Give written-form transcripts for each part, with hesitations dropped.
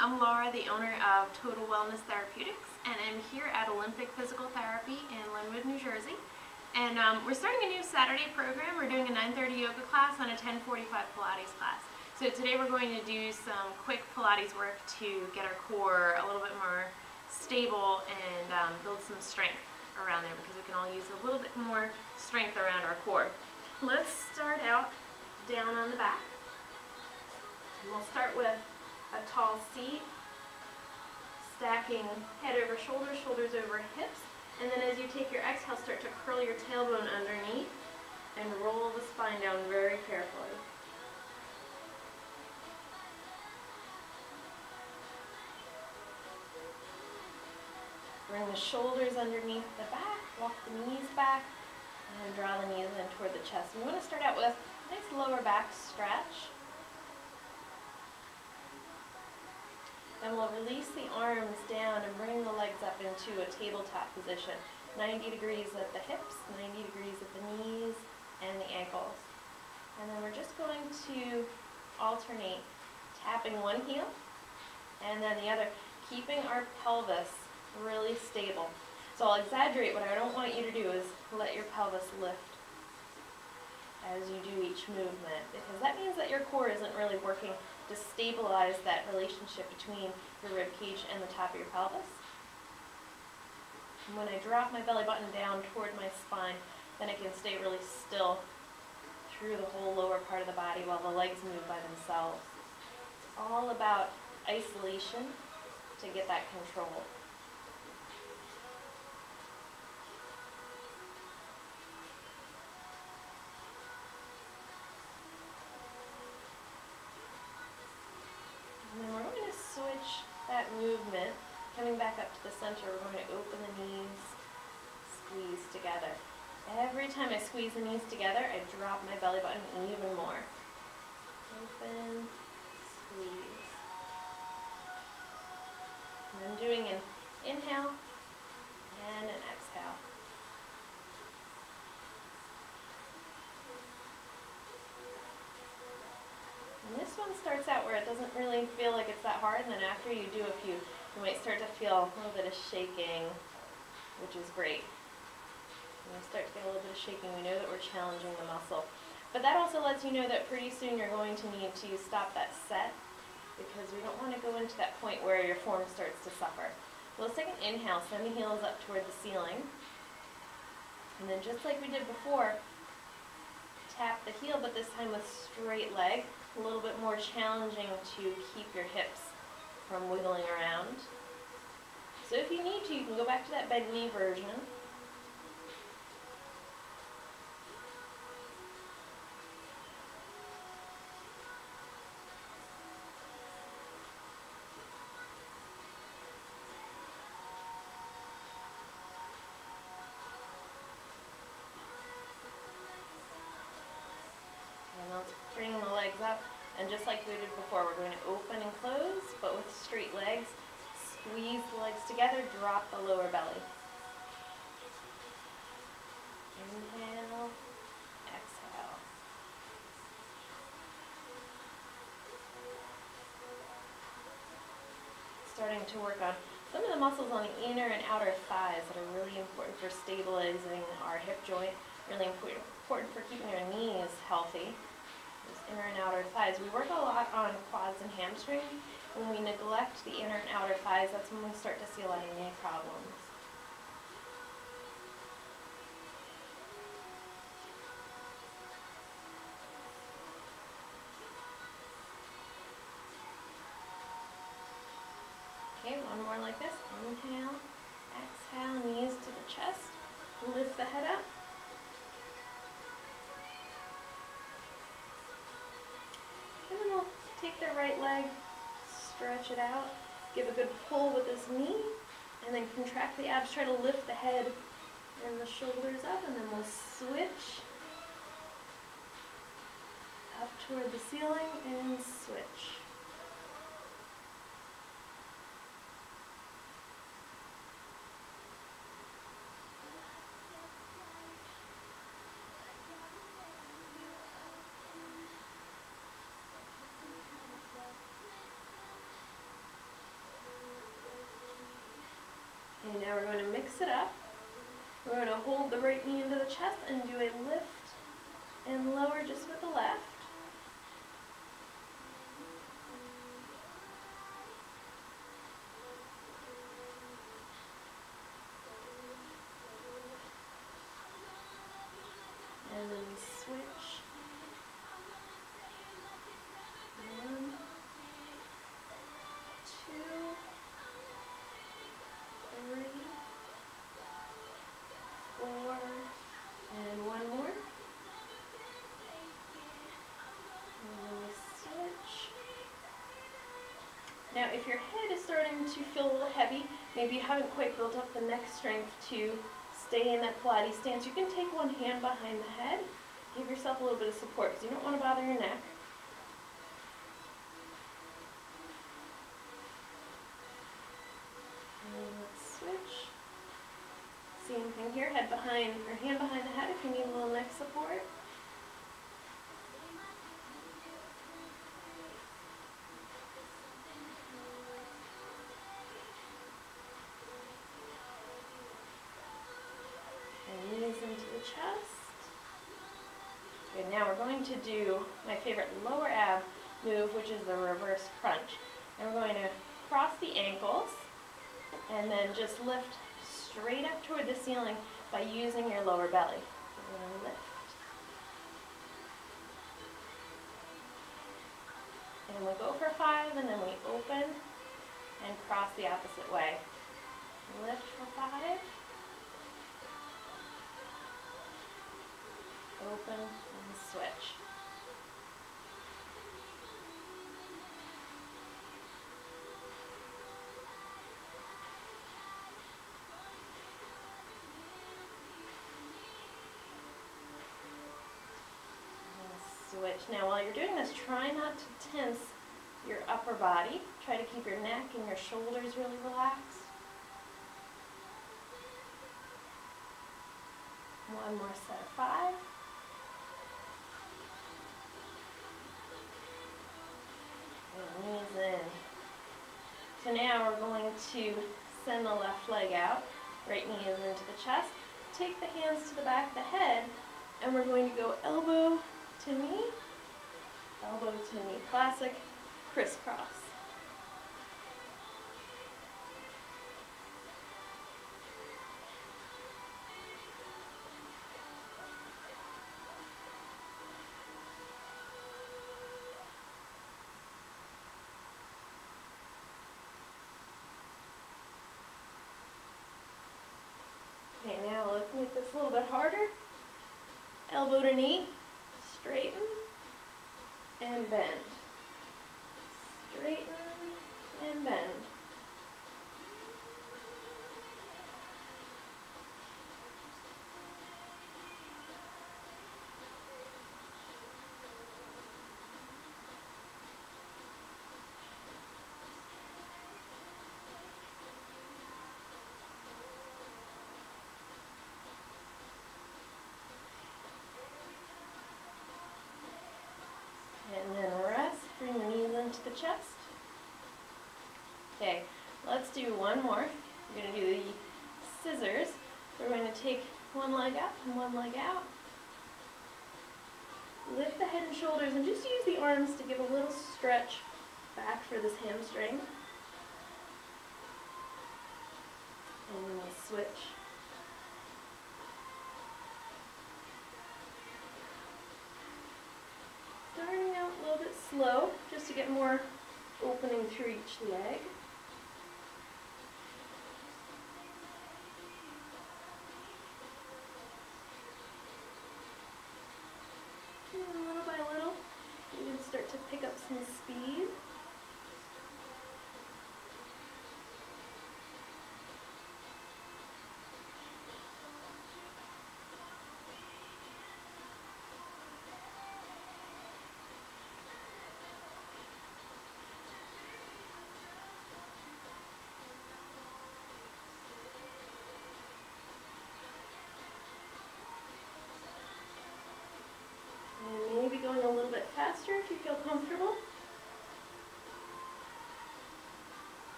I'm Laura, the owner of Total Wellness Therapeutics, and I'm here at Olympic Physical Therapy in Linwood, New Jersey. And we're starting a new Saturday program. We're doing a 9:30 yoga class and a 10:45 Pilates class. So today we're going to do some quick Pilates work to get our core a little bit more stable and build some strength around there, because we can all use a little bit more strength around our core. Let's start out down on the back. And we'll start with a tall seat, stacking head over shoulders, shoulders over hips, and then as you take your exhale, start to curl your tailbone underneath and roll the spine down very carefully. Bring the shoulders underneath the back, walk the knees back, and draw the knees in toward the chest. We want to start out with a nice lower back stretch. Then we'll release the arms down and bring the legs up into a tabletop position. 90 degrees at the hips, 90 degrees at the knees and the ankles. And then we're just going to alternate tapping one heel and then the other, keeping our pelvis really stable. So I'll exaggerate. What I don't want you to do is let your pelvis lift as you do each movement, because that means that your core isn't really working to stabilize that relationship between your rib cage and the top of your pelvis. And when I drop my belly button down toward my spine, then it can stay really still through the whole lower part of the body while the legs move by themselves. It's all about isolation to get that control. And then we're going to switch that movement. Coming back up to the center, we're going to open the knees, squeeze together. Every time I squeeze the knees together, I drop my belly button even more. Open, squeeze. And I'm doing an inhale and an exhale. And this one starts out where it doesn't really feel like it's that hard, and then after you do a few, you might start to feel a little bit of shaking, which is great. When we start to get a little bit of shaking, we know that we're challenging the muscle. But that also lets you know that pretty soon you're going to need to stop that set, because we don't want to go into that point where your form starts to suffer. So let's take an inhale, send the heels up toward the ceiling. And then just like we did before, tap the heel, but this time with straight leg. A little bit more challenging to keep your hips from wiggling around. So if you need to, you can go back to that bent knee version. Bring the legs up, and just like we did before, we're going to open and close, but with straight legs. Squeeze the legs together, drop the lower belly. Inhale, exhale. Starting to work on some of the muscles on the inner and outer thighs that are really important for stabilizing our hip joint, really important for keeping our knees healthy. Those inner and outer thighs. We work a lot on quads and hamstrings. When we neglect the inner and outer thighs, that's when we start to see a lot of knee problems. Okay, one more like this. Inhale, exhale, knees to the chest. Lift the head up. And then we'll take the right leg, stretch it out, give a good pull with this knee, and then contract the abs, try to lift the head and the shoulders up, and then we'll switch up toward the ceiling and switch. Now we're going to mix it up. We're going to hold the right knee into the chest and do a lift and lower just with the left. And then we switch. 1, 2, 3, 4, and one more. And then we switch. Now if your head is starting to feel a little heavy, maybe you haven't quite built up the neck strength to stay in that Pilates stance, you can take one hand behind the head, give yourself a little bit of support because you don't want to bother your neck. And let's switch. Same thing here, head behind, or hand behind the head if you need a little neck support. And knees into the chest. Okay, now we're going to do my favorite lower ab move, which is the reverse crunch. And we're going to cross the ankles and then just lift straight up toward the ceiling by using your lower belly. So we're going to lift. And we'll go for 5, and then we open and cross the opposite way. Lift for 5. Open and switch. Switch. Now while you're doing this, try not to tense your upper body. Try to keep your neck and your shoulders really relaxed. One more set of 5. And knees in. So now we're going to send the left leg out. Right knee is into the chest. Take the hands to the back of the head, and we're going to go elbow to knee, elbow to knee. Classic crisscross. Okay, now let's make this a little bit harder. Elbow to knee, straighten and bend. Straighten and bend. And then rest, bring the knees into the chest. Okay, let's do one more. We're going to do the scissors. We're going to take one leg up and one leg out. Lift the head and shoulders and just use the arms to give a little stretch back for this hamstring. And then we'll switch. Starting out a little bit slow, just to get more opening through each leg. And little by little, you can start to pick up some speed.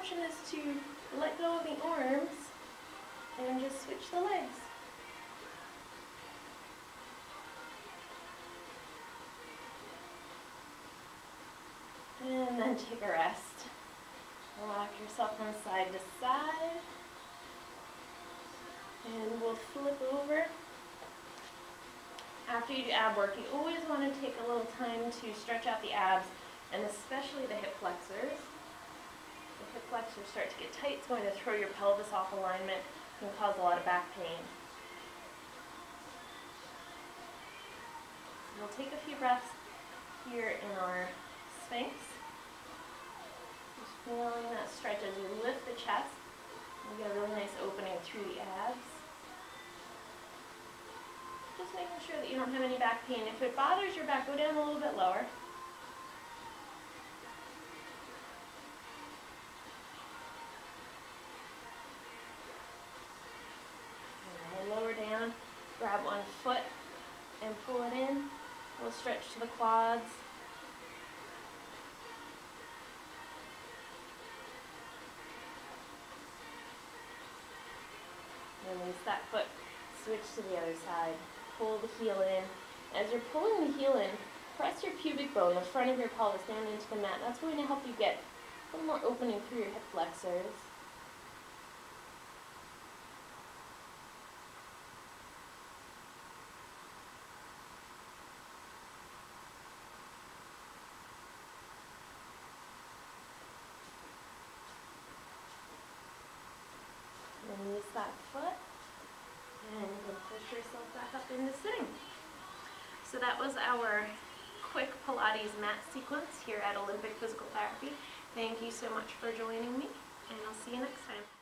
option is to let go of the arms and just switch the legs. And then take a rest. Rock yourself from side to side. And we'll flip over. After you do ab work, you always want to take a little time to stretch out the abs, and especially the hip flexors. The hip flexors start to get tight, it's going to throw your pelvis off alignment and cause a lot of back pain. We'll take a few breaths here in our Sphinx. Just feeling that stretch as you lift the chest. You get a really nice opening through the abs. Just making sure that you don't have any back pain. If it bothers your back, go down a little bit lower. And we'll lower down, grab one foot and pull it in. We'll stretch to the quads. Release that foot, switch to the other side. Pull the heel in. As you're pulling the heel in, press your pubic bone, the front of your pelvis, down into the mat. That's going to help you get a little more opening through your hip flexors. Release that foot. And you can push yourself back up into sitting. So that was our quick Pilates mat sequence here at Olympic Physical Therapy. Thank you so much for joining me, and I'll see you next time.